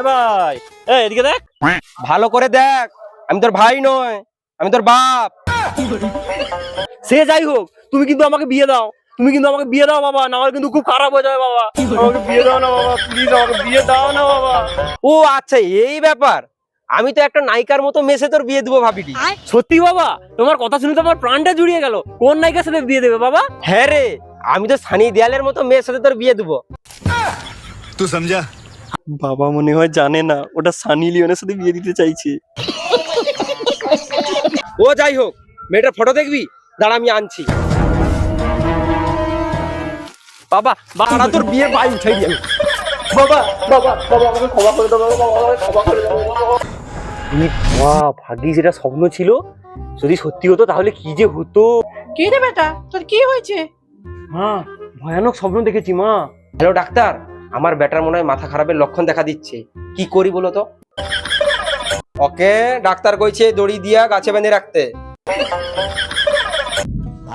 ভাই এদিকে দেখ, ভালো করে দেখ, আমি তোর ভাই নয়, আমি তোর বাপ। সে যাই হোক, তুমি কিন্তু আমাকে বিয়ে দাও, তুমি কিন্তু আমাকে বিয়ে দাও বাবা, না হলে কিন্তু খুব খারাপ হয়ে যাবে বাবা। আমাকে বিয়ে দাও না বাবা, প্লিজ আমাকে বিয়ে দাও না বাবা। ও আচ্ছা, এই ব্যাপার। আমি তো একটা নায়িকার মতো মেসে তোর বিয়ে দেবো ভাবিনি। সত্যি বাবা, তোমার কথা শুনে তো আমার প্রাণটা জুড়িয়ে গেল। কোন নায়িকার সাথে বিয়ে দেবে বাবা? হ্যাঁ রে, আমি তো সানি দেয়ালের মতো মেয়ের সাথে তোর বিয়ে দেবো। तू समझा? বাবা মনে হয় জানে না ওটা সানি লিওনের সাথে বিয়ে দিতে চাইছে। ও যাই হোক, মেয়েটার ফটো দেখবি? দাঁড়া আমি আনছি। বাবা বাবা তোর বিয়ে বাই উঠাই দিয়ে বাবা বাবা বাবা আমাকে ক্ষমা করে দাও বাবা, আমাকে ক্ষমা করে দাও বাবা। ভাগ্যিস এটা স্বপ্ন ছিল, যদি সত্যি হতো তাহলে কি যে হতো। কি রে বেটা, তোর কি হয়েছে? মা, ভয়ানক স্বপ্ন দেখেছি মা। হ্যালো ডাক্তার, আমার বেটার মনে হয় মাথা খারাপের লক্ষণ দেখা দিচ্ছে। কি করি বলো তো? ওকে ডাক্তার কইছে দড়ি দিয়া গাছে বেঁধে রাখতে।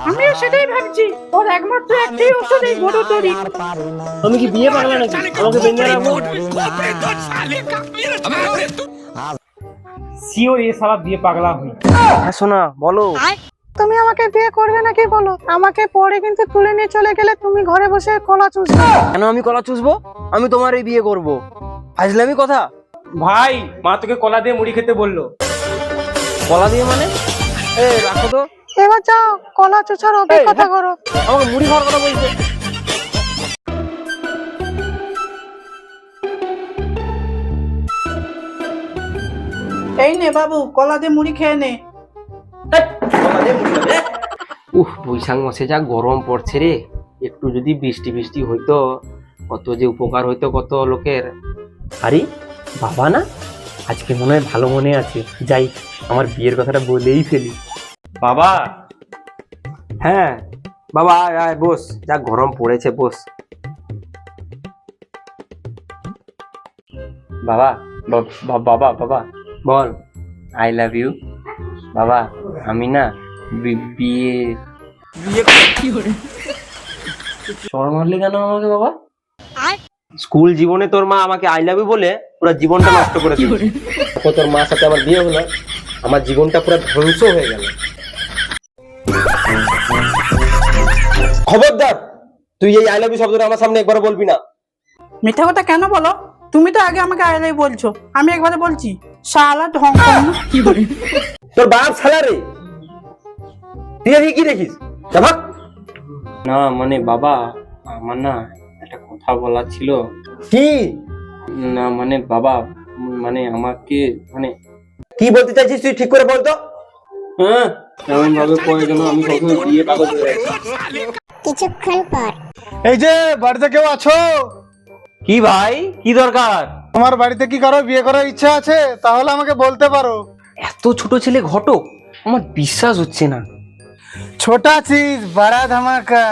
আমিও সেটাই ভাবছি, ওর একমাত্র একটাই ওষুধ এই বড় তরি। আমি কি বিয়ে পাগলা নাকি আমাকে বেঁধে রাখবো? সিওর এ শালা বিয়ে পাগলা হই। হ্যাঁ সোনা বলো। তুমি আমাকে বিয়ে করবে নাকি বলো? আমাকে পরে কিন্তু তুলে নিয়ে চলে গেলে তুমি ঘরে বসে কলা চুষবে। কেন আমি কলা চুষবো? আমি তোমারই বিয়ে করব। ফাজলামি কথা। ভাই, মা তোকে কলা দিয়ে মুড়ি খেতে বললো। কলা দিয়ে মানে? রাখো তো, এবার যাও কলা চুষার অভিজ্ঞতা করো। আমাকে মুড়ি খাওয়ার কথা বলছে। এই নে বাবু, কলা দিয়ে মুড়ি খেয়ে নে। বৈশাখ মাসে যা গরম পড়ছে রে, একটু যদি বৃষ্টি বৃষ্টি হইতো কত যে উপকার হইতো কত লোকের। আরে বাবা না, আজকে মনে হয় ভালো মনে আছে, যাই আমার বিয়ের কথাটা বলেই ফেলি। বাবা। হ্যাঁ বাবা, আয় আয় বস, যা গরম পড়েছে বস। বাবা বাবা বাবা বল, আই লাভ ইউ। বাবা আমি না বিয়ে চড় মারলে কেন আমাকে বাবা? স্কুল জীবনে তোর মা আমাকে আই লাভ ইউ বলে পুরো জীবনটা নষ্ট করে দিল। তোর মার সাথে আমার বিয়ে হলো, আমার জীবনটা পুরো ধ্বংস হয়ে গেল। খবরদার, তুই এই আই লাভ ইউ শব্দটা আমার সামনে একবার বলবি না। মিথ্যা কথা কেন বলো? তুমি তো আগে আমাকে আইলাই বলছো, আমি একবারে বলছি শালা ঢং কর না। তোর বাপ শালা রে, তুই কি দেখিস? না মানে বাবা, আমার না একটা কথা বলার ছিল। কি? না মানে বাবা, মানে আমাকে মানে কি বলতে চাইছিস তুই ঠিক করে বলতো। হ্যাঁ এমন ভাবে কয়ে যেন আমি সবসময় বিয়ে পাগল হয়ে যাই। কিছুক্ষণ পর এই যে বাড়িতে কেউ আছো? কি ভাই, কি দরকার? তোমার বাড়িতে কি কারো বিয়ে করার ইচ্ছা আছে? তাহলে আমাকে বলতে পারো। এত ছোট ছেলে ঘটক, আমার বিশ্বাস হচ্ছে না। ছোটা চিজ বড়া ধামাকা।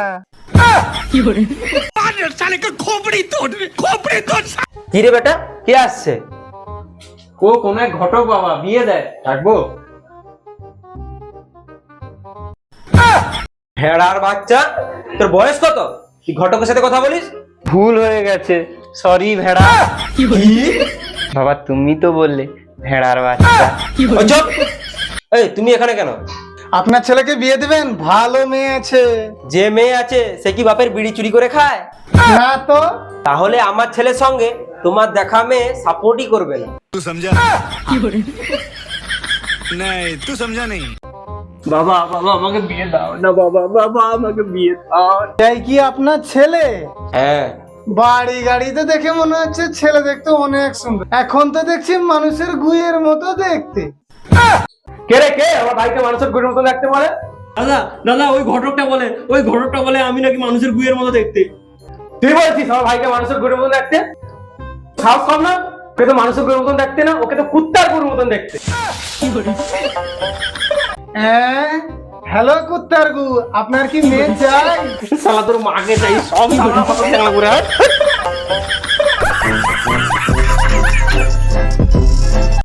কি রে বেটা, কে আসছে? কোন এক ঘটক বাবা, বিয়ে দেয়, ডাকবো? ভেড়ার বাচ্চা, তোর বয়স কত? তুই ঘটকের সাথে কথা বলিস? ভুল হয়ে গেছে, সরি ভেড়া। বাবা তুমি তো বললে ভেড়ার বাচ্চা। ওই চুপ! এই তুমি এখানে কেন? আপনার ছেলেকে বিয়ে দিবেন? ভালো মেয়ে আছে। যে মেয়ে আছে সে কি বাপের বিড়ি চুরি করে খায়? না তো। তাহলে আমার ছেলের সঙ্গে তোমার দেখা মেয়ে সাপোর্টই করবে না। तू समझा? नहीं, तू समझा नहीं। বাবা বাবা আমাকে বিয়ে দাও না বাবা, বাবা আমাকে বিয়ে দাও। এই কি আপনার ছেলে? হ্যাঁ, বাড়ি গাড়িতে দেখে মনে হচ্ছে ছেলে দেখতে অনেক সুন্দর, এখন তো দেখছি মানুষের গুইয়ের মতো দেখতে। কে রে কে আমার ভাইকে মানুষের গুড়ের মতো দেখতে বলে? দাদা দাদা ওই ঘটকটা বলে আমি নাকি মানুষের গুয়ের মতো দেখতে। তুই বলছিস আমার ভাইকে মানুষের গুড়ের মতো দেখতে? সাহস কম না? ওকে তো মানুষের গুড়ের মতন দেখতে না, ওকে তো কুত্তার গুড়ের মতন দেখতে। হ্যালো কুত্তার গু, আপনার কি মেয়ে চাই? শালা তোর মাকে চাই, সব শালা করে